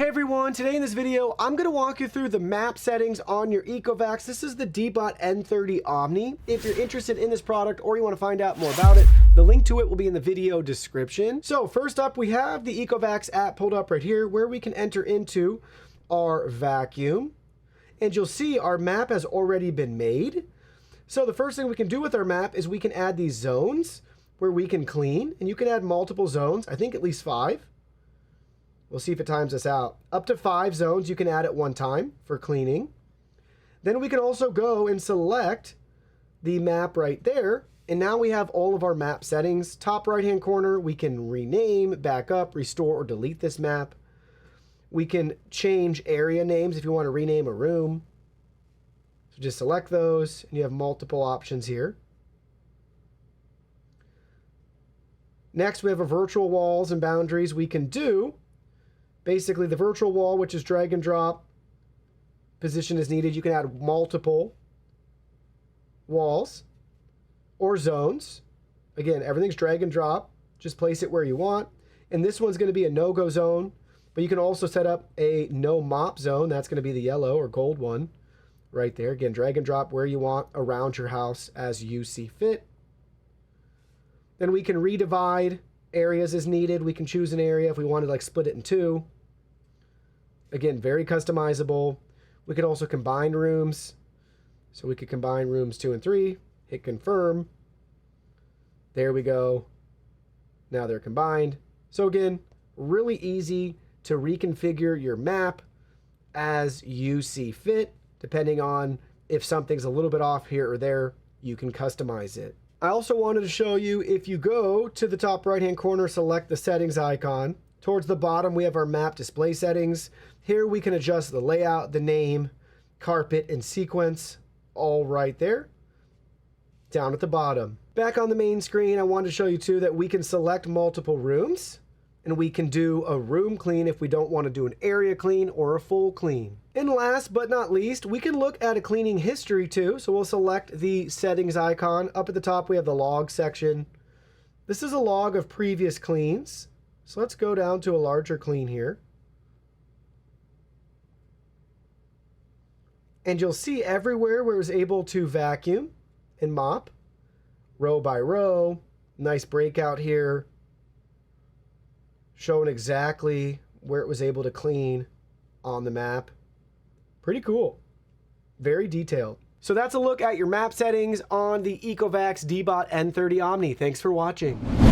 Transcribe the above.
Hey everyone, today in this video, I'm going to walk you through the map settings on your ECOVACS. This is the DEEBOT N30 Omni. If you're interested in this product or you want to find out more about it, the link to it will be in the video description. So first up, we have the ECOVACS app pulled up right here where we can enter into our vacuum. And you'll see our map has already been made. So the first thing we can do with our map is we can add these zones where we can clean. And you can add multiple zones, I think at least 5. We'll see if it times us out. Up to 5 zones you can add at one time for cleaning. Then we can also go and select the map right there. And now we have all of our map settings. Top right hand corner, we can rename, back up, restore, or delete this map. We can change area names if you want to rename a room. So just select those and you have multiple options here. Next, we have a virtual walls and boundaries we can do. Basically, the virtual wall, which is drag and drop, position is needed. You can add multiple walls or zones. Again, everything's drag and drop. Just place it where you want. And this one's going to be a no-go zone, but you can also set up a no-mop zone. That's going to be the yellow or gold one right there. Again, drag and drop where you want around your house as you see fit. Then we can redivide areas as needed. We can choose an area if we wanted to like split it in 2. Again, very customizable. We could also combine rooms. So we could combine rooms 2 and 3. Hit confirm. There we go. Now they're combined. So again, really easy to reconfigure your map as you see fit. Depending on if something's a little bit off here or there, you can customize it. I also wanted to show you, if you go to the top right hand corner, select the settings icon. Towards the bottom, we have our map display settings. Here we can adjust the layout, the name, carpet, and sequence, all right there. Down at the bottom. Back on the main screen, I wanted to show you too that we can select multiple rooms and we can do a room clean if we don't want to do an area clean or a full clean. And last but not least, we can look at a cleaning history too. So we'll select the settings icon. Up at the top, we have the log section. This is a log of previous cleans. So let's go down to a larger clean here. And you'll see everywhere where it was able to vacuum and mop, row by row. Nice breakout here, showing exactly where it was able to clean on the map. Pretty cool. Very detailed. So that's a look at your map settings on the ECOVACS DEEBOT N30 Omni. Thanks for watching.